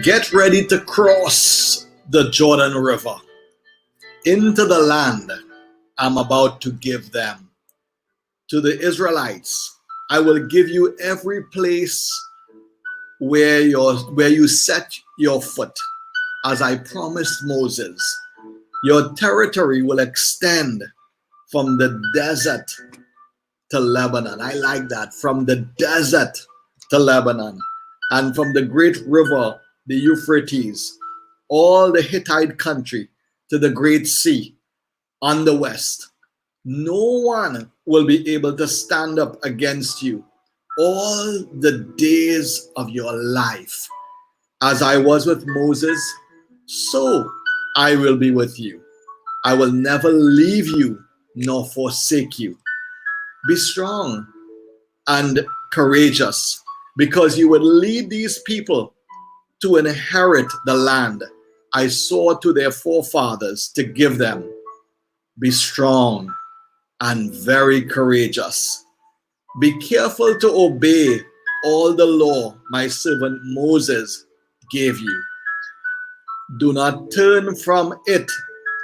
Get ready to cross the Jordan River into the land I'm about to give them. To the Israelites, I will give you every place where you set your foot, as I promised Moses. Your territory will extend from the desert to Lebanon. I like that. From the desert to Lebanon, and from the great river, the Euphrates, all the Hittite country to the great sea on the west. No one will be able to stand up against you all the days of your life. As I was with Moses, so I will be with you. I will never leave you nor forsake you. Be strong and courageous, because you will lead these people to inherit the land I swore to their forefathers to give them. Be strong and very courageous. Be careful to obey all the law my servant Moses gave you. Do not turn from it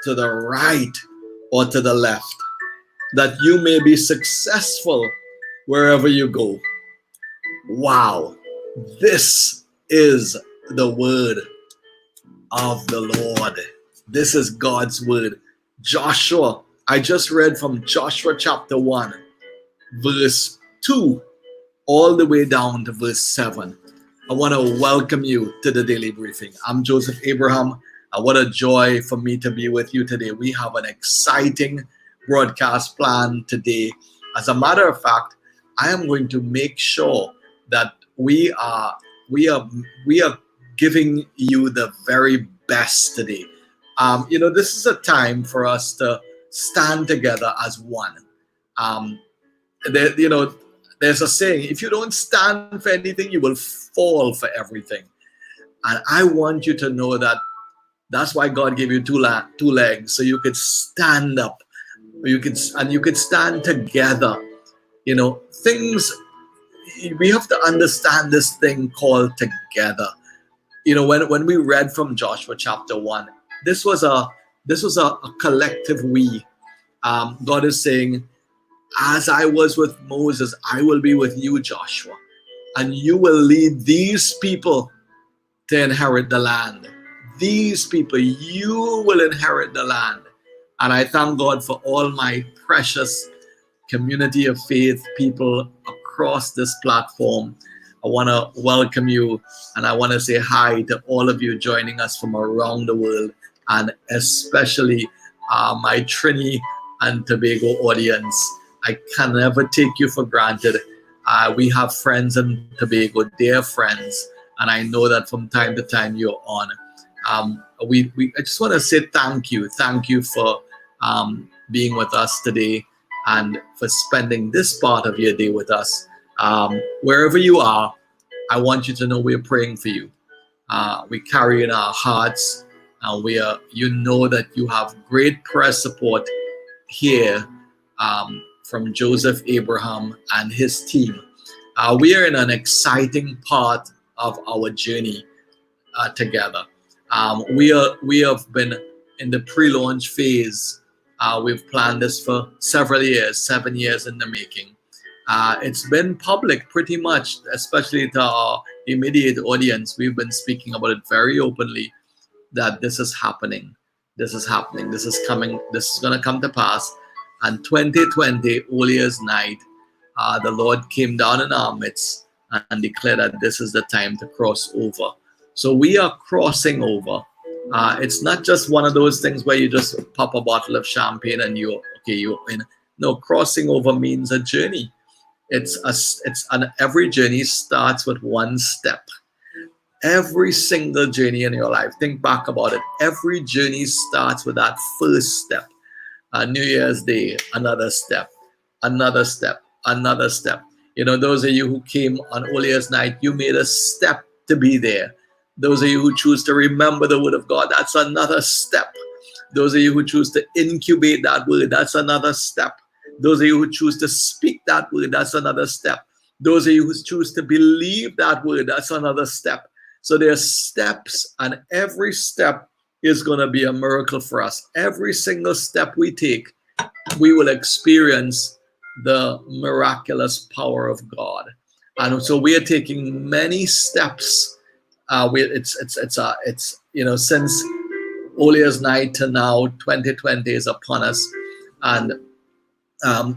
to the right or to the left, that you may be successful wherever you go. Wow, this is the word of the Lord. This is God's word. Joshua, I just read from Joshua chapter 1, verse 2, all the way down to verse 7. I want to welcome you to the Daily Briefing. I'm Joseph Abraham. What a joy for me to be with you today. We have an exciting broadcast plan today. As a matter of fact, I am going to make sure that we are giving you the very best today. This is a time for us to stand together as one. There's a saying: if you don't stand for anything, you will fall for everything. And I want you to know that that's why God gave you two legs, so you could stand up. You could stand together. We have to understand this thing called together. When we read from Joshua chapter 1, this was a collective we. God is saying, as I was with Moses, I will be with you, Joshua, and you will lead these people to inherit the land. These people, you will inherit the land. And I thank God for all my precious community of faith people across this platform. I want to welcome you, and I want to say hi to all of you joining us from around the world, and especially my Trinity and Tobago audience. I can never take you for granted. We have friends in Tobago, dear friends, and I know that from time to time you're on. I just want to say thank you. Thank you for being with us today and for spending this part of your day with us. Wherever you are, I want you to know we're praying for you. We carry in our hearts, and you know that you have great prayer support here from Joseph Abraham and his team. We are in an exciting part of our journey together. We have been in the pre-launch phase. We've planned this for several years, 7 years in the making. It's been public pretty much, especially to our immediate audience. We've been speaking about it very openly, that this is happening. This is happening. This is coming. This is going to come to pass. And 2020, All Year's Night, the Lord came down in our midst and declared that this is the time to cross over. So we are crossing over. It's not just one of those things where you just pop a bottle of champagne and you're in. No, crossing over means a journey. Every journey starts with one step. Every single journey in your life, think back about it. Every journey starts with that first step. New Year's Day, another step, another step, another step. Those of you who came on All Year's Night, you made a step to be there. Those of you who choose to remember the word of God, that's another step. Those of you who choose to incubate that word, that's another step. Those of you who choose to speak that word, that's another step. Those of you who choose to believe that word, that's another step. So there's steps, and every step is going to be a miracle for us. Every single step we take, we will experience the miraculous power of God. And so we are taking many steps. It's since Olia's night to now, 2020 is upon us, and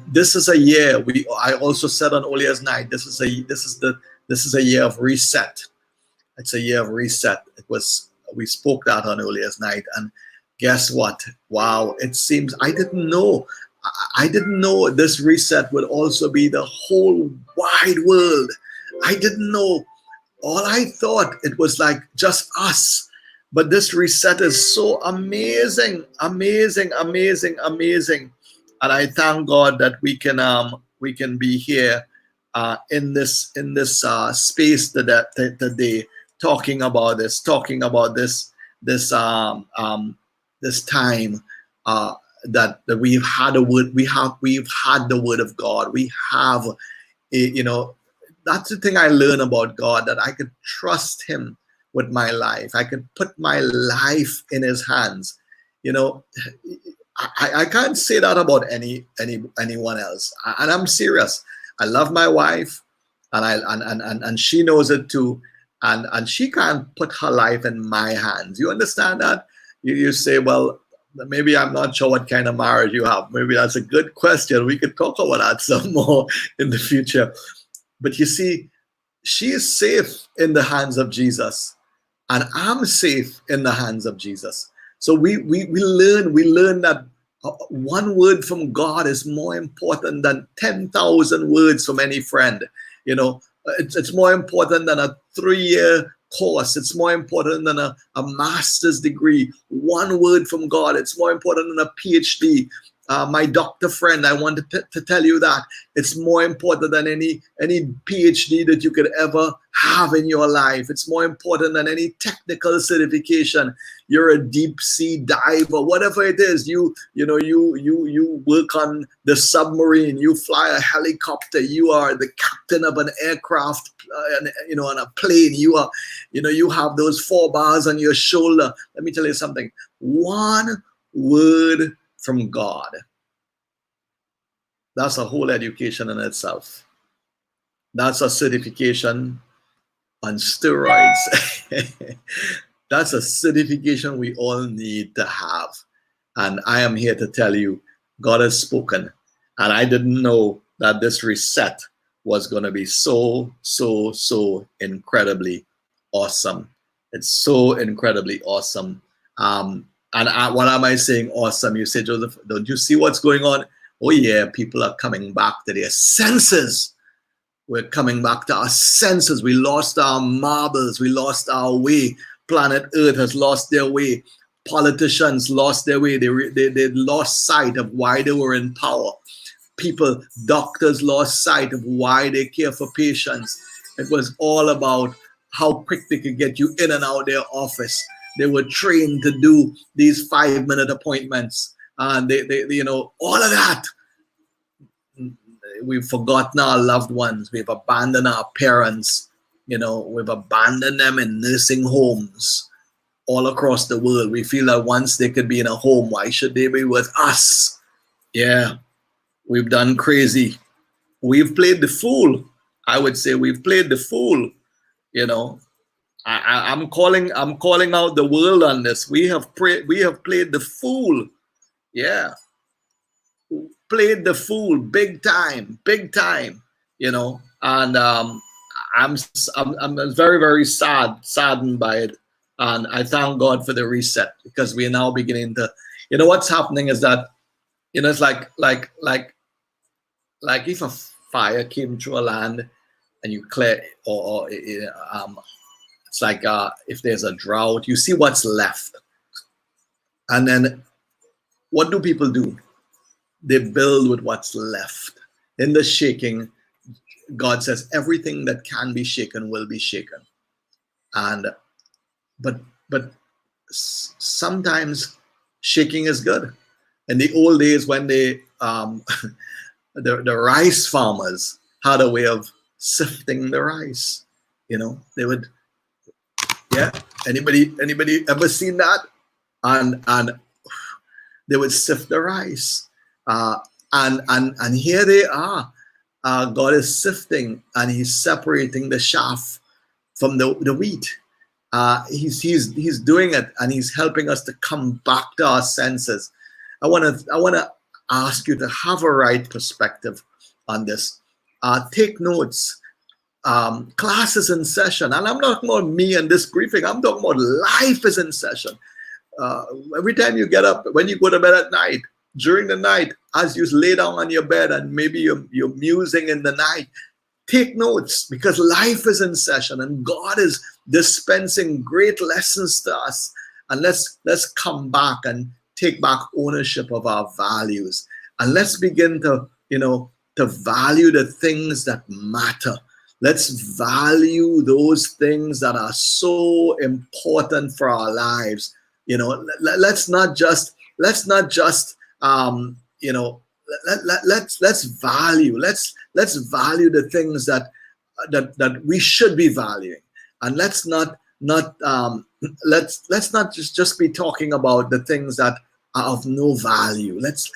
this is a year. I also said on Olia's night, this is a year of reset. It's a year of reset. We spoke that on Olia's night, and guess what? Wow! It seems I didn't know. I didn't know this reset would also be the whole wide world. I didn't know. All I thought it was like just us. But this reset is so amazing, amazing, amazing, amazing. And I thank God that we can be here in this space today, talking about this this time that we've had a word. We've had the word of God. We have that's the thing I learned about God, that I could trust him with my life. I could put my life in his hands. I can't say that about anyone else. And I'm serious. I love my wife, and she knows it too. And she can't put her life in my hands. You understand that? You say, well, maybe I'm not sure what kind of marriage you have. Maybe that's a good question. We could talk about that some more in the future. But you see, she is safe in the hands of Jesus, and I'm safe in the hands of Jesus. So we learn that one word from God is more important than 10,000 words from any friend. It's more important than a 3-year course. It's more important than a master's degree. One word from God, it's more important than a PhD. My doctor friend, I wanted to tell you that it's more important than any PhD that you could ever have in your life. It's more important than any technical certification. You're a deep sea diver, whatever it is. You work on the submarine. You fly a helicopter. You are the captain of an aircraft, on a plane. You have those 4 bars on your shoulder. Let me tell you something. One word from God. That's a whole education in itself. That's a certification on steroids. That's a certification we all need to have. And I am here to tell you, God has spoken. And I didn't know that this reset was going to be so, so, so incredibly awesome. It's so incredibly awesome. What am I saying awesome? You say, Joseph, don't you see what's going on? Oh yeah, people are coming back to their senses. We're coming back to our senses. We lost our marbles. We lost our way. Planet Earth has lost their way. Politicians lost their way. They lost sight of why they were in power. Doctors lost sight of why they care for patients. It was all about how quick they could get you in and out of their office. They were trained to do these 5-minute appointments, and they all of that. We've forgotten our loved ones. We've abandoned our parents. We've abandoned them in nursing homes all across the world. We feel that once they could be in a home, why should they be with us? Yeah, we've done crazy. We've played the fool. I would say we've played the fool. I'm calling out the world on this. We have played the fool. Yeah. Played the fool big time. And I'm very, very saddened by it. And I thank God for the reset, because we are now beginning to, what's happening is that, it's like if a fire came through a land and you clear, or it's like if there's a drought, you see what's left. And then what do people do? They build with what's left. In the shaking, God says everything that can be shaken will be shaken. And but sometimes shaking is good. In the old days, when they the rice farmers had a way of sifting the rice, they would Yeah. Anybody ever seen that? And they would sift the rice. And here they are. God is sifting and he's separating the chaff from the wheat. He's doing it, and he's helping us to come back to our senses. I wanna ask you to have a right perspective on this. Take notes. Class is in session, and I'm not talking about me and this briefing. I'm talking about life is in session. Every time you get up, when you go to bed at night, during the night, as you lay down on your bed, and maybe you're musing in the night, take notes, because life is in session and God is dispensing great lessons to us. And let's come back and take back ownership of our values, and let's begin to value the things that matter. Let's value those things that are so important for our lives. Let's not just let's value the things that we should be valuing, and let's not just be talking about the things that are of no value. Let's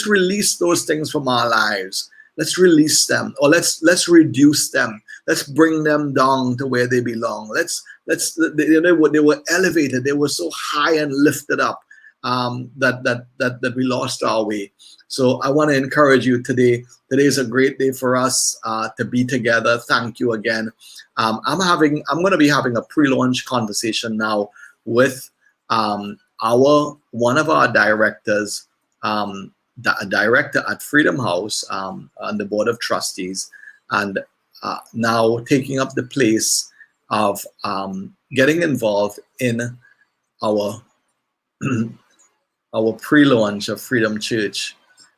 release those things from our lives. Let's release them, or let's reduce them. Let's bring them down to where they belong. They were elevated. They were so high and lifted up that we lost our way. So I want to encourage you today. Today is a great day for us to be together. Thank you again. I'm going to be having a pre-launch conversation now with one of our directors, a director at Freedom House on the board of trustees, and now taking up the place of getting involved in our pre-launch of Freedom Church.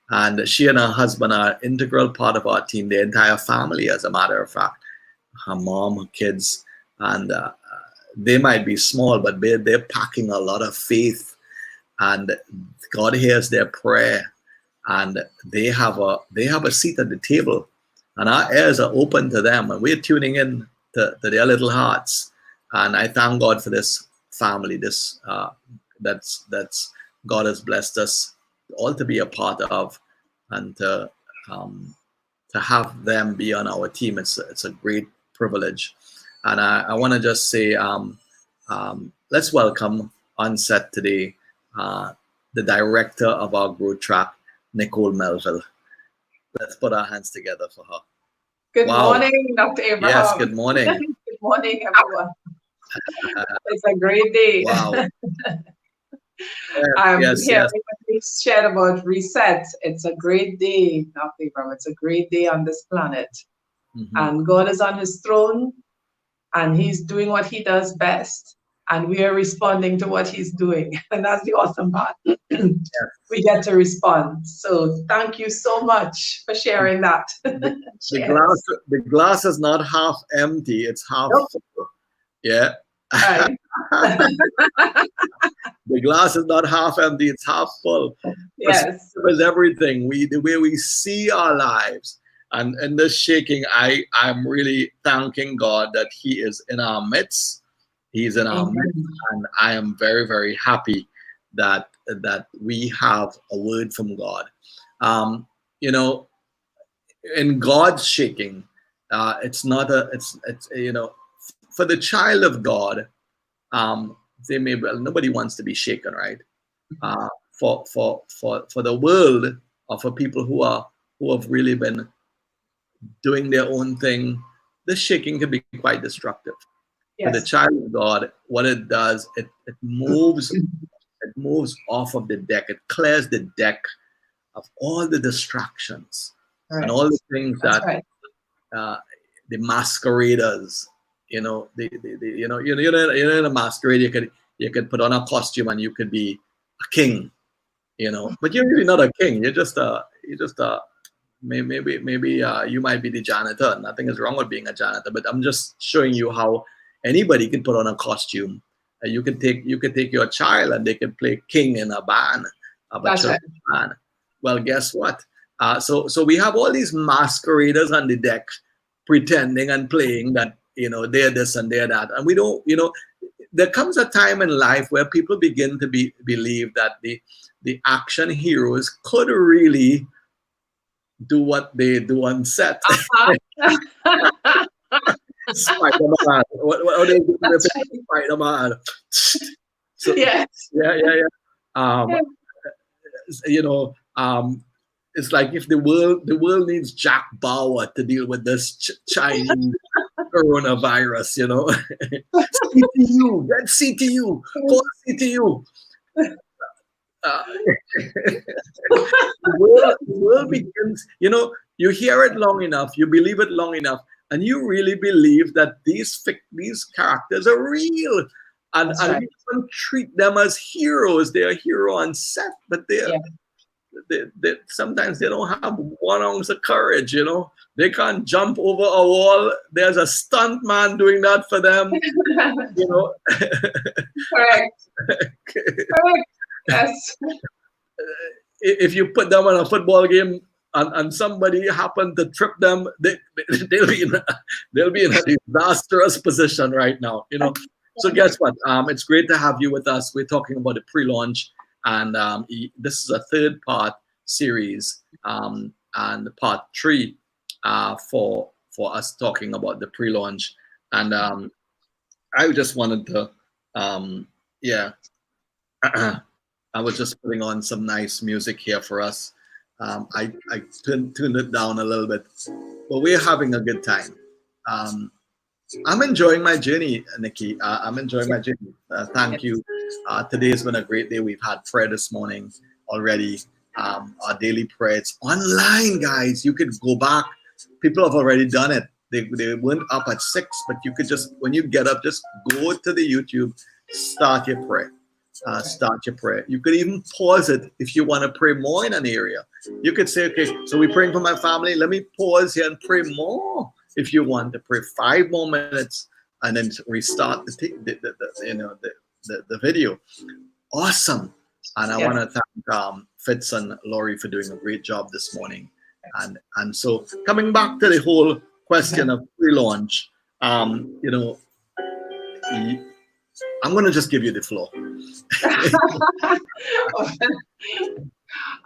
And she and her husband are an integral part of our team, the entire family, as a matter of fact. Her mom, her kids, and they might be small, but they're packing a lot of faith, and God hears their prayer, and they have a seat at the table, and our ears are open to them, and we're tuning in to their little hearts. And I thank God for this family. That's God has blessed us all to be a part of, and to have them be on our team. It's a great privilege. And I want to just say, let's welcome on set today the director of our growth track, Nicole Melville. Let's put our hands together for her. Good morning, Dr. Abraham. Yes, good morning. Good morning, everyone. It's a great day. Wow. Yes. We shared about reset. It's a great day, Dr. Abraham. It's a great day on this planet. Mm-hmm. And God is on his throne, and he's doing what he does best. And we are responding to what he's doing. And that's the awesome part. We get to respond. So thank you so much for sharing that. The glass is not half empty, it's half full. Yeah. Right. The glass is not half empty, it's half full. Yes. With everything, the way we see our lives. And in this shaking, I'm really thanking God that he is in our midst. He's in our midst, and I am very, very happy that we have a word from God. In God's shaking, it's for the child of God. Nobody wants to be shaken, right? For the world, or for people who have really been doing their own thing, the shaking can be quite destructive. Yes. For the child of God, what it does, it moves off of the deck. It clears the deck of all the distractions, right, and all the things that the masqueraders, in a masquerade, you could put on a costume and you could be a king, but you're really not a king. Maybe you might be the janitor. Nothing is wrong with being a janitor, but I'm just showing you how anybody can put on a costume. You could take your child and they can play king in a band, band. Well, guess what? So we have all these masqueraders on the deck, pretending and playing that they're this and they're that, and we don't, there comes a time in life where people begin to believe that the action heroes could really do what they do on set. Spider-Man. What they do? That's right. Spider-Man. So, Yes. yeah. It's like if the world needs Jack Bauer to deal with this Chinese coronavirus, CTU, get CTU, call CTU. The world begins, you hear it long enough, you believe it long enough, and you really believe that these characters are real. And right. we don't treat them as heroes. They're a hero on set, but they sometimes they don't have 1 ounce of courage, They can't jump over a wall. There's a stunt man doing that for them, Correct. Correct. Yes. If you put them on a football game and somebody happened to trip them, they'll be in a disastrous position right now, So guess what? It's great to have you with us. We're talking about the pre-launch, and this is a 3rd-part series, and part 3 for us talking about the pre-launch. And I just wanted to, I was just putting on some nice music here for us. I tuned it down a little bit, but we're having a good time. I'm enjoying my journey, Nikki. I'm enjoying my journey. Thank you. Today's been a great day. We've had prayer this morning already. Our daily prayer. It's online, guys. You could go back. People have already done it. They weren't up at 6, but you could just, when you get up, just go to the YouTube, start your prayer. Start your prayer. You could even pause it if you want to pray more in an area. You could say, okay, so we're praying for my family. Let me pause here and pray more. If you want to pray 5 more minutes and then restart the video. Awesome. And I want to thank Fitz and Laurie for doing a great job this morning. And so coming back to the whole question of pre-launch, I'm going to just give you the floor.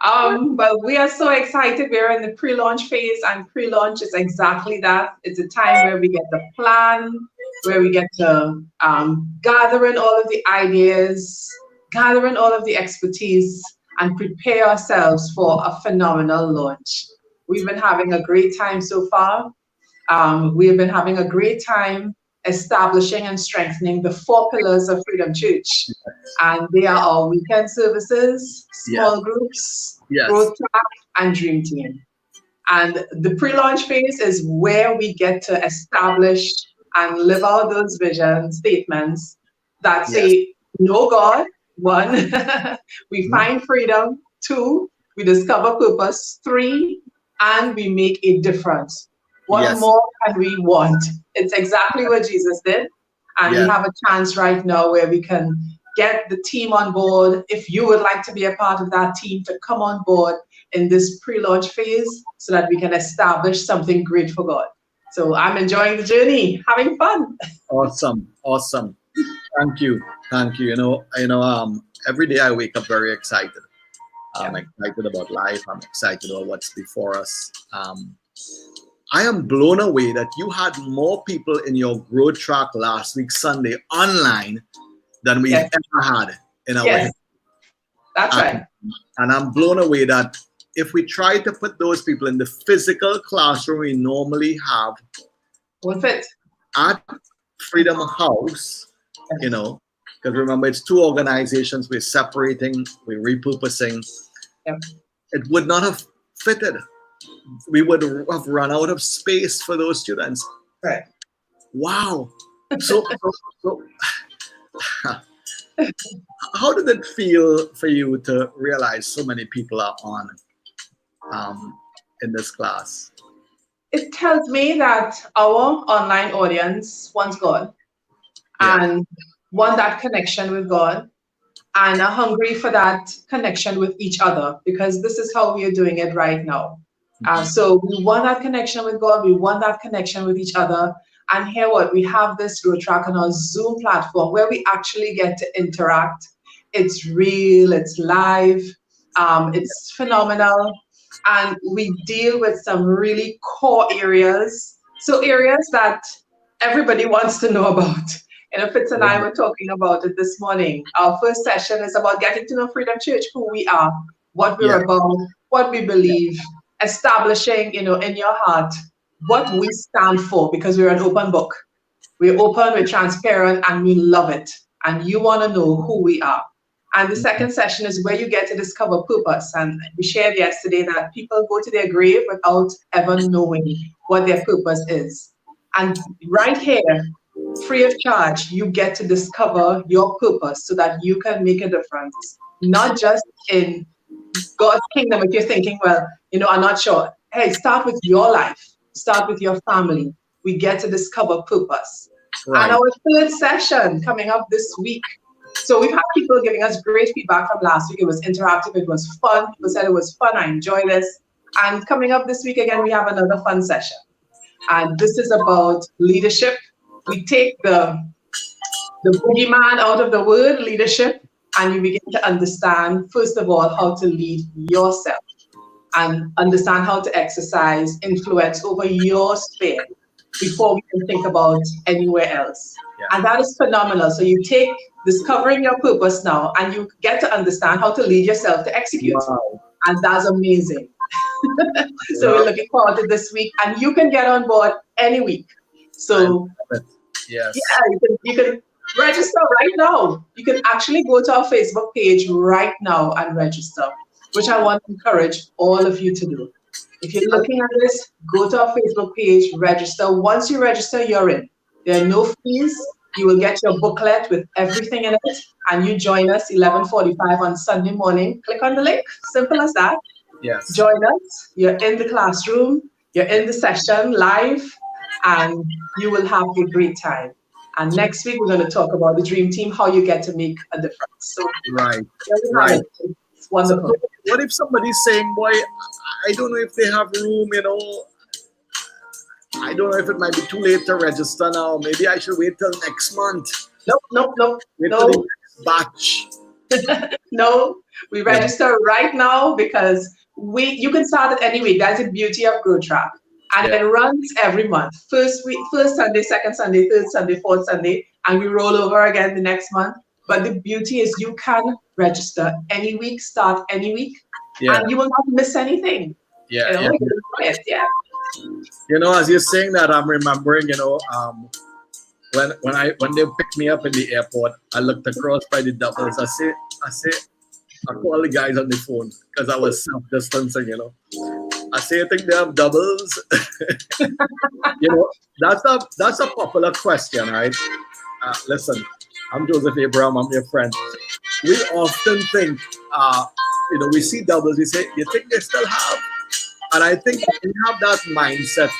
Well, we are so excited. We're in the pre-launch phase, and pre-launch is exactly that. It's a time where we get the plan, where we get to gather in all of the ideas, gather in all of the expertise, and prepare ourselves for a phenomenal launch. We've been having a great time so far. We've been having a great time establishing and strengthening the 4 pillars of Freedom Church. And they are our weekend services, small groups, growth track, and dream team. And the pre-launch phase is where we get to establish and live out those vision statements that say, know God, 1, we find freedom, 2, we discover purpose, 3, and we make a difference. What more can we want? It's exactly what Jesus did. And we have a chance right now where we can get the team on board. If you would like to be a part of that team, to come on board in this pre-launch phase so that we can establish something great for God. So I'm enjoying the journey, having fun. Awesome. Thank you. Every day I wake up very excited. I'm excited about life. I'm excited about what's before us. I am blown away that you had more people in your growth track last week, Sunday, online than we ever had in our history. That's right. And I'm blown away that if we try to put those people in the physical classroom we normally have, won't fit at Freedom House, because remember, it's 2 organizations. We're separating, we're repurposing. It would not have fitted. We would have run out of space for those students. Right. Wow. So how did it feel for you to realize so many people are on in this class? It tells me that our online audience wants God and want that connection with God and are hungry for that connection with each other, because this is how we are doing it right now. So we want that connection with God. We want that connection with each other. And here what we have this Grow Track on our Zoom platform where we actually get to interact. It's real, it's live, it's phenomenal. And we deal with some really core areas. So areas that everybody wants to know about. And Fitz and I were talking about it this morning. Our first session is about getting to know Freedom Church, who we are, what we're about, what we believe, establishing, in your heart what we stand for, because we're an open book. We're open, we're transparent, and we love it. And you want to know who we are. And the second session is where you get to discover purpose. And we shared yesterday that people go to their grave without ever knowing what their purpose is. And right here, free of charge, you get to discover your purpose so that you can make a difference, not just in God's kingdom. If you're thinking, well, I'm not sure. Hey, start with your life. Start with your family. We get to discover purpose. Right. And our third session coming up this week. So we've had people giving us great feedback from last week. It was interactive. It was fun. People said it was fun. I enjoy this. And coming up this week again, we have another fun session. And this is about leadership. We take the boogeyman out of the word leadership, and you begin to understand, first of all, how to lead yourself and understand how to exercise influence over your sphere before we can think about anywhere else. Yeah. And that is phenomenal. So you take discovering your purpose now, and you get to understand how to lead yourself to execute. Wow. And that's amazing. So we're looking forward to this week, and you can get on board any week. So yes. Yeah, you can register right now. You can actually go to our Facebook page right now and register, which I want to encourage all of you to do. If you're looking at this, go to our Facebook page, register. Once you register, you're in. There are no fees. You will get your booklet with everything in it, and you join us 11:45 on Sunday morning. Click on the link. Simple as that. Yes. Join us. You're in the classroom. You're in the session live, and you will have a great time. And next week, we're going to talk about the Dream Team, how you get to make a difference. So, right. It's wonderful. So what if somebody's saying, boy, I don't know if they have room, I don't know if it might be too late to register now. Maybe I should wait till next month. Nope. Wait till the next batch. No, we register right now because you can start at any week. That's the beauty of Grow Track. And it runs every month. First Sunday, second Sunday, third Sunday, fourth Sunday, and we roll over again the next month. But the beauty is you can register any week, start any week, and you will not miss anything. Yeah. Yeah. As you're saying that, I'm remembering, when they picked me up in the airport, I looked across by the doubles. I call the guys on the phone because I was self-distancing, I say, I think they have doubles. That's a popular question, right? Listen, I'm Joseph Abraham, I'm your friend. We often think, we see doubles, we say, you think they still have? And I think we have that mindset.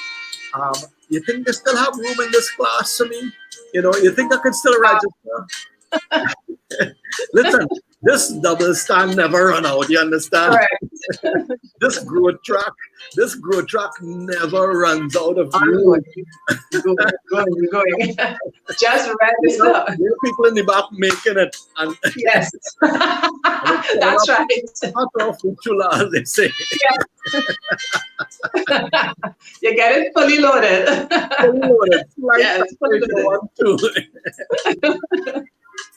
You think they still have room in this class for me? You think I can still register? Listen, this double stand never run out, you understand? Right. This Grow Track never runs out of room. Going. Just register. There are people in the back making it. And yes. That's right. Hot off the chula, as they say. Yes. You get it fully loaded. Fully loaded. Yes, fully loaded.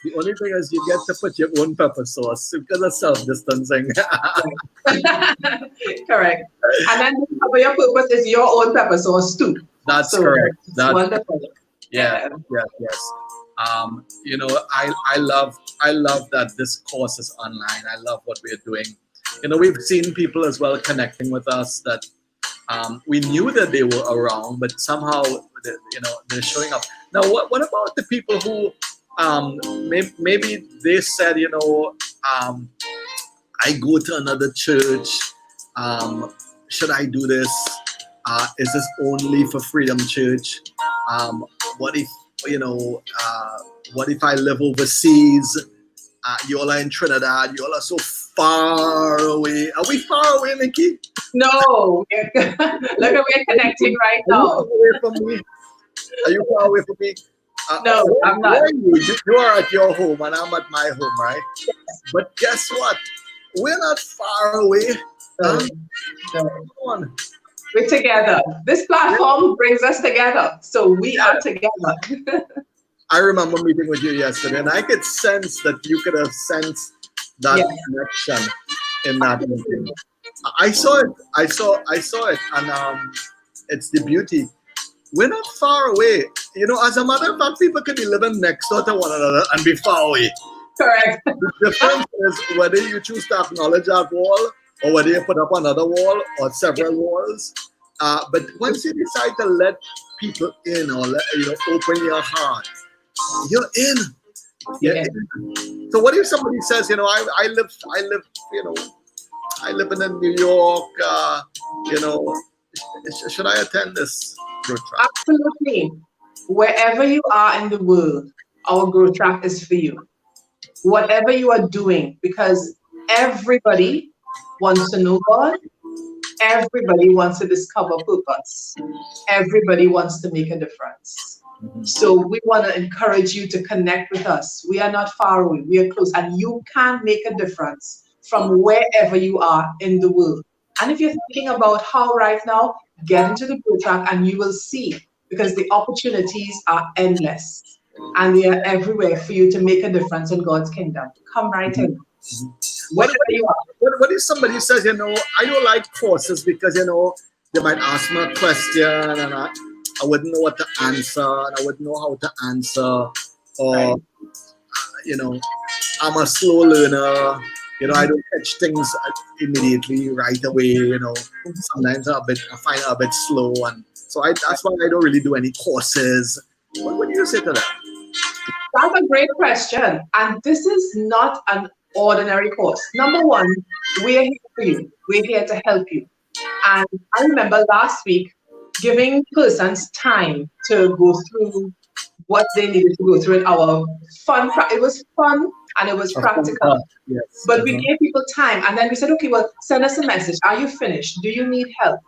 The only thing is you get to put your own pepper sauce because of self-distancing. Correct. And then your purpose is your own pepper sauce too. That's correct. That's wonderful. Yes. I love that this course is online. I love what we're doing. We've seen people as well connecting with us that we knew that they were around, but somehow they're showing up. Now, what about the people who maybe they said, I go to another church. Should I do this? Is this only for Freedom Church? What if I live overseas? You all are in Trinidad. You all are so far away. Are we far away, Nikki? No. Look at we're connecting right now. Away from me. Are you far away from me? No, I'm not. Where are you? You are at your home and I'm at my home, right? But guess what? We're not far away. No, Huh? no. Come on. We're together. This platform brings us together. So we are together. I remember meeting with you yesterday, and I could sense that you could have sensed that Yes. connection in that meeting. I saw it. I saw it, and it's the beauty. We're not far away. You know, as a matter of fact, people could be living next door to one another and be far away. Correct. The difference is whether you choose to acknowledge that wall or whether you put up another wall or several walls. But once you decide to let people in or open your heart, you're in. You're in. So what if somebody says, I live, I live in New York. Should I attend this growth track? Absolutely. Wherever you are in the world, our growth track is for you. Whatever you are doing, because everybody wants to know God. Everybody wants to discover purpose. Everybody wants to make a difference. Mm-hmm. So we want to encourage you to connect with us. We are not far away. We are close. And you can make a difference from wherever you are in the world. And if you're thinking about how right now, get into the growth track and you will see, because the opportunities are endless. And they are everywhere for you to make a difference in God's kingdom. Come right in. Wherever you are. What if somebody says, I don't like courses because, they might ask me a question and I wouldn't know what to answer and I wouldn't know how to answer. Or, Right. I'm a slow learner. I don't catch things immediately right away. Sometimes I find it a bit slow. And so that's why I don't really do any courses. What do you say to that? That's a great question. And this is not an ordinary course. Number one, we're here for you. We're here to help you. And I remember last week giving persons time to go through what they needed to go through in our fun. It was fun and it was practical. Yes. But we gave people time and then we said, okay, well, send us a message. Are you finished? Do you need help?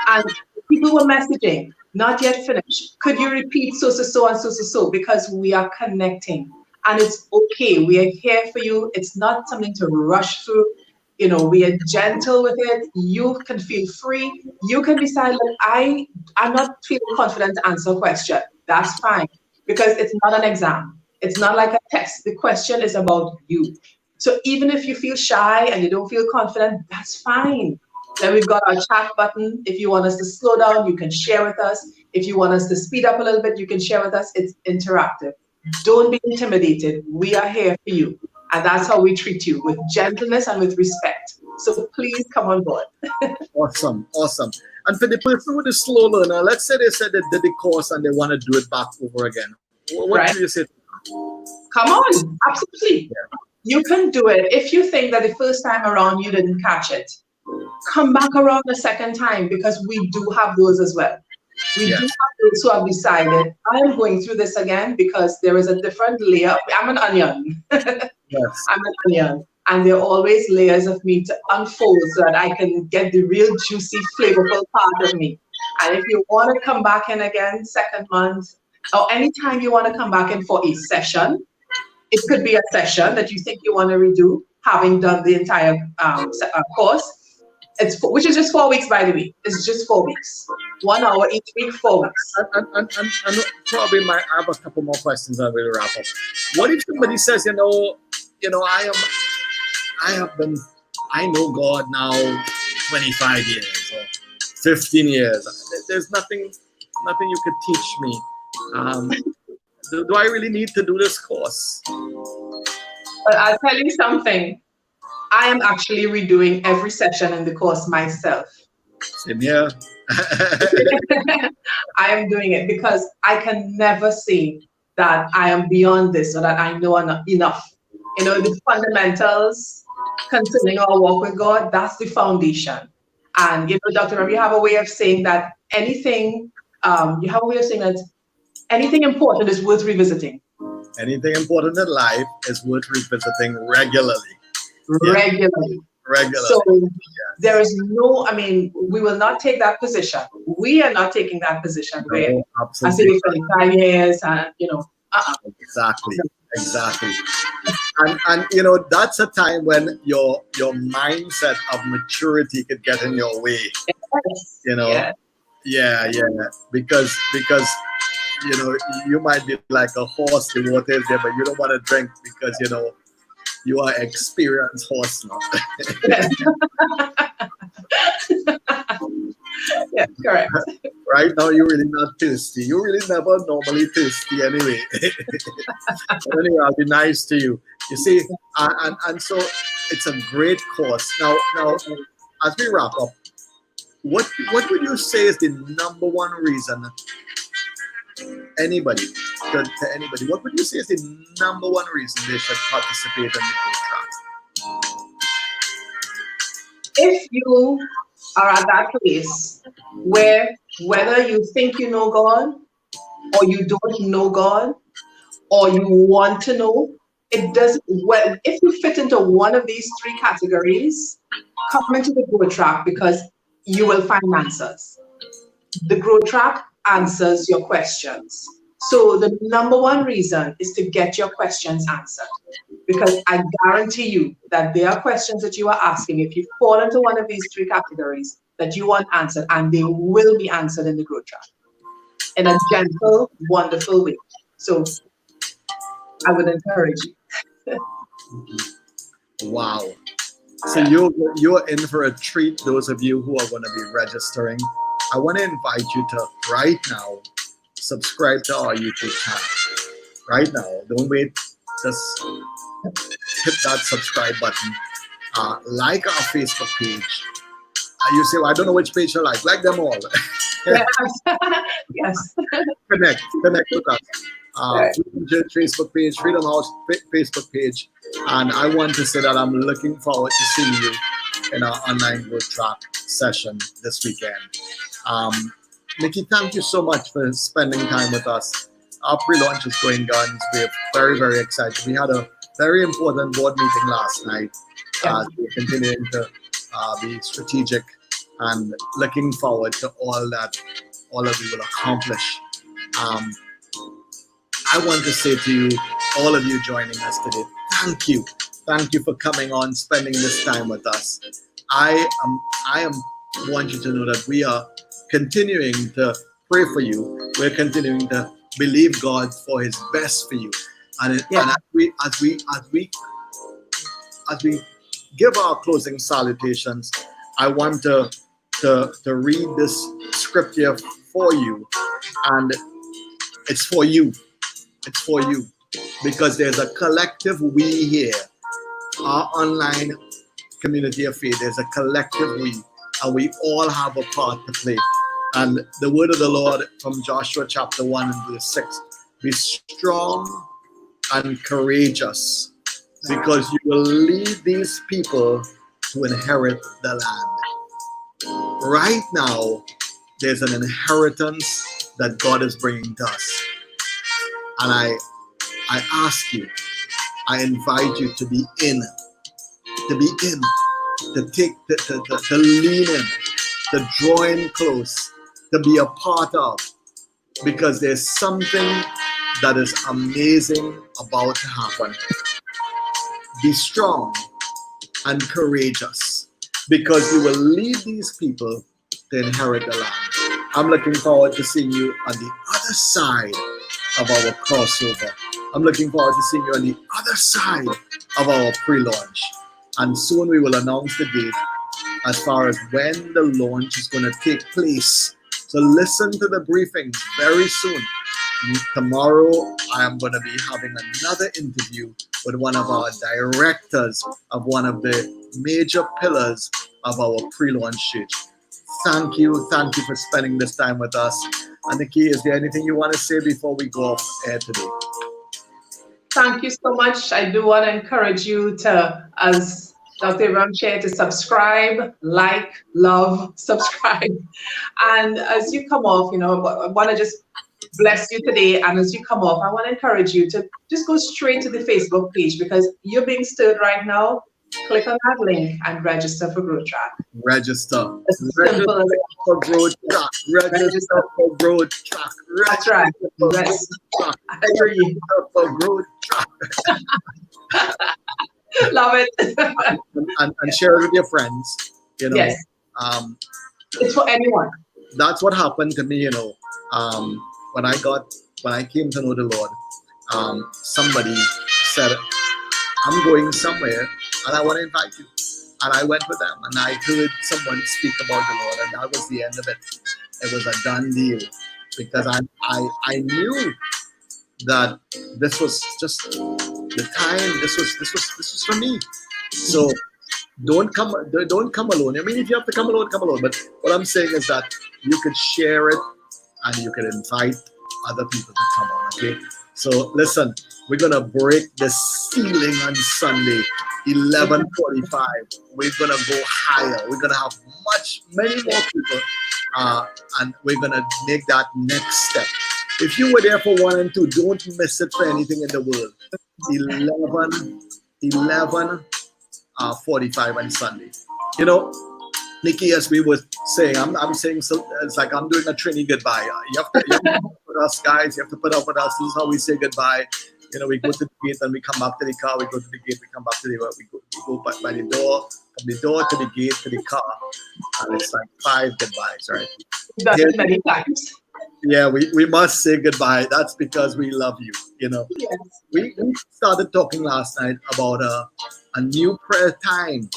And people were messaging, not yet finished. Could you repeat so and so? Because we are connecting. And it's okay. We are here for you. It's not something to rush through. We are gentle with it. You can feel free. You can decide, I'm not feeling confident to answer a question. That's fine. Because it's not an exam. It's not like a test. The question is about you. So even if you feel shy and you don't feel confident, that's fine. Then we've got our chat button. If you want us to slow down, you can share with us. If you want us to speed up a little bit, you can share with us. It's interactive. Don't be intimidated. We are here for you. And that's how we treat you, with gentleness and with respect. So please come on board. Awesome. And for the person who is slow learner, let's say they said they did the course and they want to do it back over again. What do you say? Come on. Absolutely. Yeah. You can do it. If you think that the first time around you didn't catch it, come back around the second time, because we do have those as well. We do have those who have decided, I am going through this again because there is a different layer. I'm an onion. Yes. I'm an onion. And there are always layers of me to unfold so that I can get the real juicy, flavorful part of me. And if you want to come back in again, second month, or anytime you want to come back in for a session, it could be a session that you think you want to redo, having done the entire course. Which is just 4 weeks, by the way. It's just 4 weeks. 1 hour each week, 4 weeks. And probably I have a couple more questions and we'll wrap up. What if somebody says, I know God now 25 years or 15 years. There's nothing you could teach me. Do I really need to do this course? But I'll tell you something. I am actually redoing every session in the course myself. Same here. I am doing it because I can never say that I am beyond this or that I know enough. The fundamentals concerning our walk with God, that's the foundation. And, Dr. Ram, you have a way of saying that anything important is worth revisiting. Anything important in life is worth revisiting regularly. Regularly. Regularly. So Yes. there is no, I mean, we will not take that position. We are not taking that position where No, I say absolutely. 25 years and, Exactly. Exactly. And you know, that's a time when your mindset of maturity could get in your way. Yes. You know, Yeah. yeah, because you know, you might be like a horse, the water is there, but you don't want to drink because you know you are experienced horse now. Yes. Yeah, correct. Right now you're really not thirsty. You're really never normally thirsty anyway. But anyway, I'll be nice to you. You see, and so it's a great course. Now as we wrap up, what would you say is the number one reason anybody to anybody? What would you say is the number one reason they should participate in the growth track? If you are at that place where whether you think you know God or you don't know God or you want to know, it doesn't, well, if you fit into one of these three categories, come into the growth track because you will find answers. The growth track answers your questions. So the number one reason is to get your questions answered. Because I guarantee you that there are questions that you are asking if you fall into one of these three categories that you want answered, and they will be answered in the growth track in a gentle, wonderful way. So I would encourage you. Wow. So you're in for a treat. Those of you who are going to be registering, I want to invite you to right now subscribe to our YouTube channel. Right now, don't wait. Just hit that subscribe button. Like our Facebook page. You say, well, I don't know which page you like. Like them all. Yes. Yes. Connect with us. Right. Freedom Church Facebook page, Freedom House Facebook page, and I want to say that I'm looking forward to seeing you in our online growth track session this weekend. Nikki, thank you so much for spending time with us. Our pre-launch is going guns. We're very, very excited. We had a very important board meeting last night. We're continuing to be strategic and looking forward to all that all of you will accomplish. I want to say to you, all of you joining us today, thank you. Thank you for coming on, spending this time with us. I want you to know that we are continuing to pray for you. We're continuing to believe God for His best for you. And as we give our closing salutations, I want to read this scripture for you, and it's for you. It's for you because there's a collective we here, our online community of faith. There's a collective we, and we all have a part to play. And the word of the Lord from Joshua chapter 1 and verse 6: be strong and courageous, because you will lead these people to inherit the land. Right now, there's an inheritance that God is bringing to us. And I ask you, I invite you to be in, to take, to lean in, to join close, to be a part of, because there's something that is amazing about to happen. Be strong and courageous, because you will lead these people to inherit the land. I'm looking forward to seeing you on the other side of our crossover. I'm looking forward to seeing you on the other side of our pre-launch. And soon we will announce the date as far as when the launch is going to take place. So listen to the briefings very soon. Tomorrow, I am going to be having another interview with one of our directors of one of the major pillars of our pre-launch church. Thank you for spending this time with us. And Nikki, is there anything you want to say before we go off air today? Thank you so much. I do want to encourage you to, as Dr. Abraham shared, to subscribe, like, love, subscribe. And as you come off, I want to just bless you today. And as you come off, I want to encourage you to just go straight to the Facebook page, because you're being stirred right now. Click on that link and register for Growth Track. Register. As Register simple as for Growth Track. Register for Growth Track. that's right. For Yes, Growth Track. I agree. Register for Growth Track. Love it. And share it with your friends. You know, Yes, um, it's for anyone. that's what happened to me. When I came to know the Lord, somebody said, "I'm going somewhere, and I want to invite you." And I went with them, and I heard someone speak about the Lord, and that was the end of it. It was a done deal because I knew that this was just the time. This was for me. So don't come alone. I mean, if you have to come alone, come alone. But what I'm saying is that you could share it and you could invite other people to come on. Okay. So listen, we're gonna break the ceiling on Sunday, 11:45. We're gonna go higher. We're gonna have many more people, and we're gonna make that next step. If you were there for 1 and 2, don't miss it for anything in the world. 11:45 on Sunday. You know, Nikki, as we were saying, I'm saying, so it's like I'm doing a Trini goodbye. You have to put up with us, guys. You have to put up with us. This is how we say goodbye. We go to the gate and we come back to the car. We go to the gate, we come back to the we go by the door, from the door to the gate to the car, and it's like 5 goodbyes, right? We've done it many times. Yeah, we must say goodbye. That's because we love you. Yes. We started talking last night about a new prayer time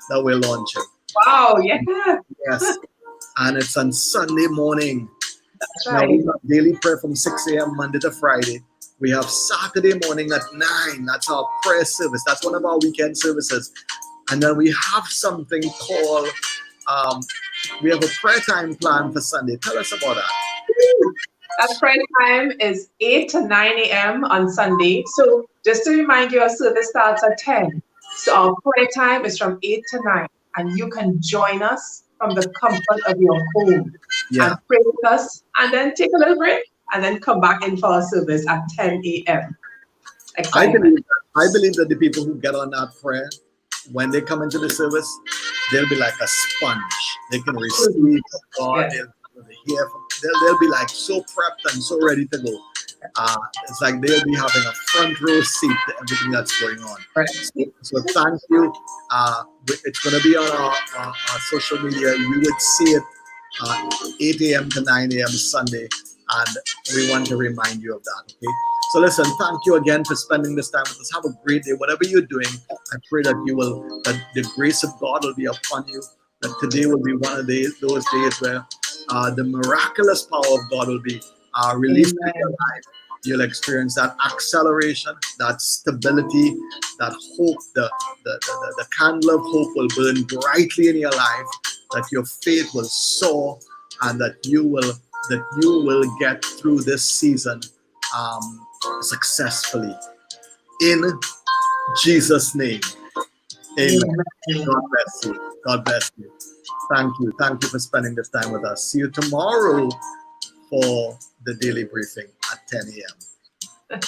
that we're launching. Wow, yeah. Yes. And it's on Sunday morning. That's Now right. we have daily prayer from 6 a.m. Monday to Friday. We have Saturday morning at 9. That's our prayer service. That's one of our weekend services. And then we have something called, we have a prayer time plan for Sunday. Tell us about that. That prayer time is 8 to 9 a.m. on Sunday. So just to remind you, our service starts at 10. So our prayer time is from 8 to 9. And you can join us from the comfort of your home Yeah. and pray with us and then take a little break and then come back in for our service at 10 a.m. I Excitement. believe that the people who get on that prayer, when they come into the service, they'll be like a sponge. They can receive from God. Yes. They'll hear from. They'll be like so prepped and so ready to go. It's like they'll be having a front row seat to everything that's going on. Right. So thank you. It's going to be on our social media. You would see it 8 a.m. to 9 a.m. Sunday, and we want to remind you of that. Okay. So listen, thank you again for spending this time with us. Have a great day. Whatever you're doing, I pray that that the grace of God will be upon you. That today will be one of those days where the miraculous power of God will be released in your life. You'll experience that acceleration, that stability, that hope. The candle of hope will burn brightly in your life. That your faith will soar, and that you will get through this season successfully. In Jesus' name, amen. God bless you. God bless you. Thank you. Thank you for spending this time with us. See you tomorrow for the daily briefing at 10 a.m.